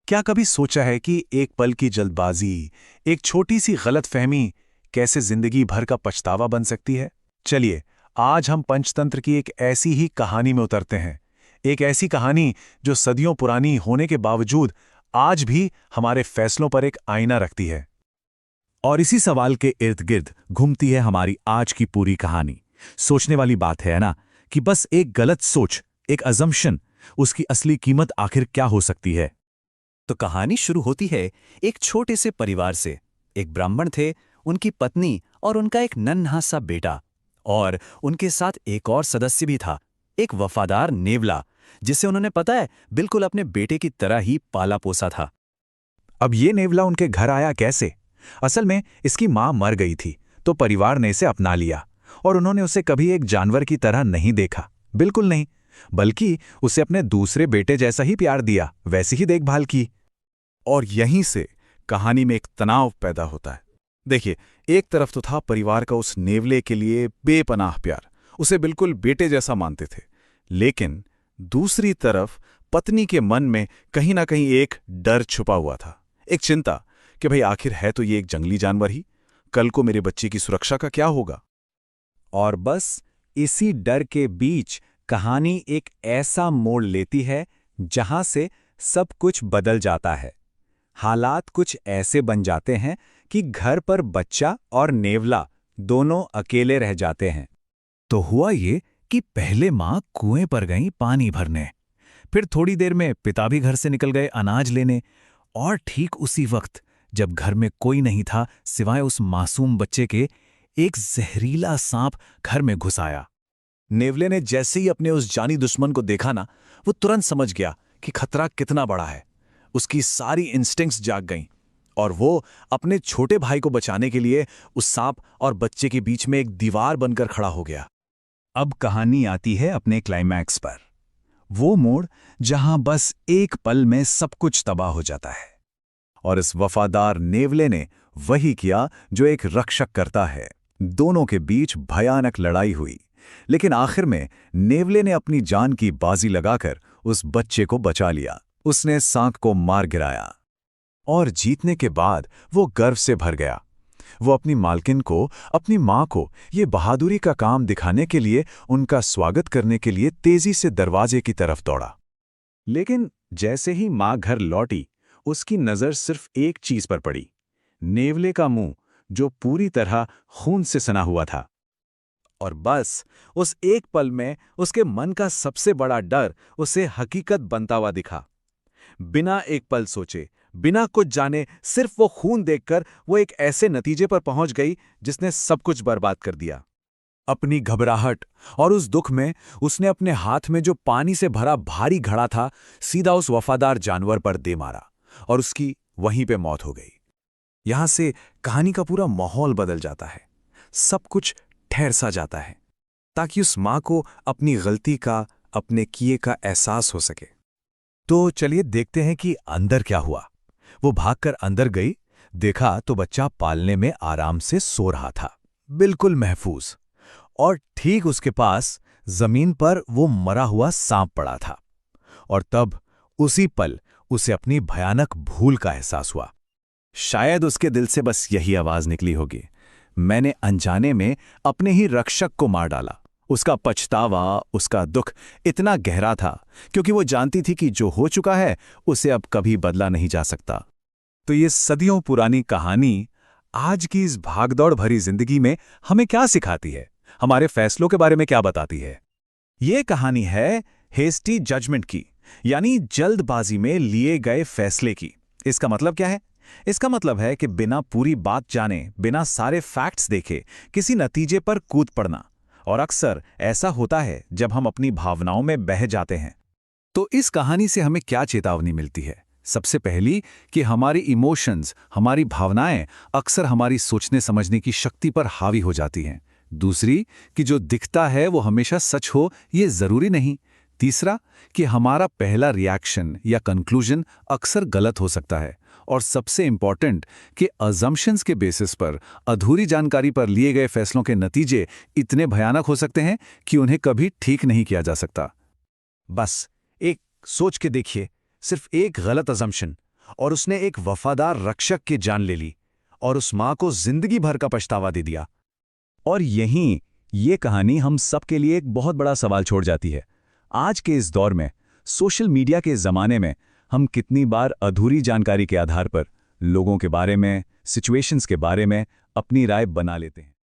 क्या कभी सोचा है कि एक पल की जल्दबाजी, एक छोटी सी गलतफहमी कैसे जिंदगी भर का पछतावा बन सकती है? चलिए, आज हम पंचतंत्र की एक ऐसी ही कहानी में उतरते हैं। एक ऐसी कहानी जो सदियों पुरानी होने के बावजूद आज भी हमारे फैसलों पर एक आईना रखती है। और इसी सवाल के इर्द गिर्द घूमती है हमारी आज की पूरी कहानी। सोचने वाली बात है ना कि बस एक गलत सोच, एक अजम्पशन, उसकी असली कीमत आखिर क्या हो सकती है। तो कहानी शुरू होती है एक छोटे से परिवार से। एक ब्राह्मण थे, उनकी पत्नी और उनका एक नन्हा सा बेटा, और उनके साथ एक और सदस्य भी था, एक वफादार नेवला, जिसे उन्होंने पता है बिल्कुल अपने बेटे की तरह ही पाला पोसा था। अब ये नेवला उनके घर आया कैसे? असल में इसकी मां मर गई थी, तो परिवार ने इसे अपना लिया और उन्होंने उसे कभी एक जानवर की तरह नहीं देखा, बिल्कुल नहीं, बल्कि उसे अपने दूसरे बेटे जैसा ही प्यार दिया, वैसी ही देखभाल की। और यहीं से कहानी में एक तनाव पैदा होता है। देखिए, एक तरफ तो था परिवार का उस नेवले के लिए बेपनाह प्यार, उसे बिल्कुल बेटे जैसा मानते थे, लेकिन दूसरी तरफ पत्नी के मन में कहीं ना कहीं एक डर छुपा हुआ था, एक चिंता कि भाई आखिर है तो ये एक जंगली जानवर ही, कल को मेरे बच्चे की सुरक्षा का क्या होगा। और बस इसी डर के बीच कहानी एक ऐसा मोड़ लेती है जहां से सब कुछ बदल जाता है। हालात कुछ ऐसे बन जाते हैं कि घर पर बच्चा और नेवला दोनों अकेले रह जाते हैं। तो हुआ ये कि पहले माँ कुएं पर गई पानी भरने, फिर थोड़ी देर में पिता भी घर से निकल गए अनाज लेने, और ठीक उसी वक्त जब घर में कोई नहीं था सिवाय उस मासूम बच्चे के, एक जहरीला सांप घर में घुस आया। नेवले ने जैसे ही अपने उस जानी दुश्मन को देखा ना, वो तुरंत समझ गया कि खतरा कितना बड़ा है। उसकी सारी इंस्टिंक्ट्स जाग गईं और वो अपने छोटे भाई को बचाने के लिए उस सांप और बच्चे के बीच में एक दीवार बनकर खड़ा हो गया। अब कहानी आती है अपने क्लाइमैक्स पर, वो मोड़ जहां बस एक पल में सब कुछ तबाह हो जाता है। और इस वफादार नेवले ने वही किया जो एक रक्षक करता है। दोनों के बीच भयानक लड़ाई हुई, लेकिन आखिर में नेवले ने अपनी जान की बाजी लगाकर उस बच्चे को बचा लिया। उसने सांप को मार गिराया और जीतने के बाद वो गर्व से भर गया। वो अपनी मालकिन को, अपनी मां को ये बहादुरी का काम दिखाने के लिए, उनका स्वागत करने के लिए तेजी से दरवाजे की तरफ दौड़ा। लेकिन जैसे ही मां घर लौटी, उसकी नजर सिर्फ एक चीज पर पड़ी, नेवले का मुंह जो पूरी तरह खून से सना हुआ था। और बस उस एक पल में उसके मन का सबसे बड़ा डर उसे हकीकत बनता हुआ दिखा। बिना एक पल सोचे, बिना कुछ जाने, सिर्फ वो खून देखकर वो एक ऐसे नतीजे पर पहुंच गई जिसने सब कुछ बर्बाद कर दिया। अपनी घबराहट और उस दुख में उसने अपने हाथ में जो पानी से भरा भारी घड़ा था, सीधा उस वफादार जानवर पर दे मारा और उसकी वहीं पे मौत हो गई। यहां से कहानी का पूरा माहौल बदल जाता है, सब कुछ ठहर सा जाता है, ताकि उस मां को अपनी गलती का, अपने किए का एहसास हो सके। तो चलिए देखते हैं कि अंदर क्या हुआ। वो भागकर अंदर गई, देखा तो बच्चा पालने में आराम से सो रहा था, बिल्कुल महफूज। और ठीक उसके पास जमीन पर वो मरा हुआ सांप पड़ा था। और तब उसी पल उसे अपनी भयानक भूल का एहसास हुआ। शायद उसके दिल से बस यही आवाज निकली होगी, मैंने अनजाने में अपने ही रक्षक को मार डाला। उसका पछतावा, उसका दुख इतना गहरा था क्योंकि वो जानती थी कि जो हो चुका है उसे अब कभी बदला नहीं जा सकता। तो ये सदियों पुरानी कहानी आज की इस भागदौड़ भरी जिंदगी में हमें क्या सिखाती है, हमारे फैसलों के बारे में क्या बताती है? ये कहानी है हेस्टी जजमेंट की, यानी जल्दबाजी में लिए गए फैसले की। इसका मतलब क्या है? इसका मतलब है कि बिना पूरी बात जाने, बिना सारे फैक्ट्स देखे किसी नतीजे पर कूद पड़ना। और अक्सर ऐसा होता है जब हम अपनी भावनाओं में बह जाते हैं। तो इस कहानी से हमें क्या चेतावनी मिलती है? सबसे पहली कि हमारी इमोशंस, हमारी भावनाएं अक्सर हमारी सोचने समझने की शक्ति पर हावी हो जाती हैं। दूसरी कि जो दिखता है वो हमेशा सच हो, ये जरूरी नहीं। तीसरा कि हमारा पहला रिएक्शन या कंक्लूजन अक्सर गलत हो सकता है। और सबसे इंपॉर्टेंट कि अजम्पशंस के बेसिस पर, अधूरी जानकारी पर लिए गए फैसलों के नतीजे इतने भयानक हो सकते हैं कि उन्हें कभी ठीक नहीं किया जा सकता। बस एक सोच के देखिए, सिर्फ एक गलत अजम्पशन और उसने एक वफादार रक्षक की जान ले ली और उस मां को जिंदगी भर का पछतावा दे दिया। और यहीं ये कहानी हम सबके लिए एक बहुत बड़ा सवाल छोड़ जाती है। आज के इस दौर में, सोशल मीडिया के ज़माने में, हम कितनी बार अधूरी जानकारी के आधार पर लोगों के बारे में, सिचुएशंस के बारे में अपनी राय बना लेते हैं।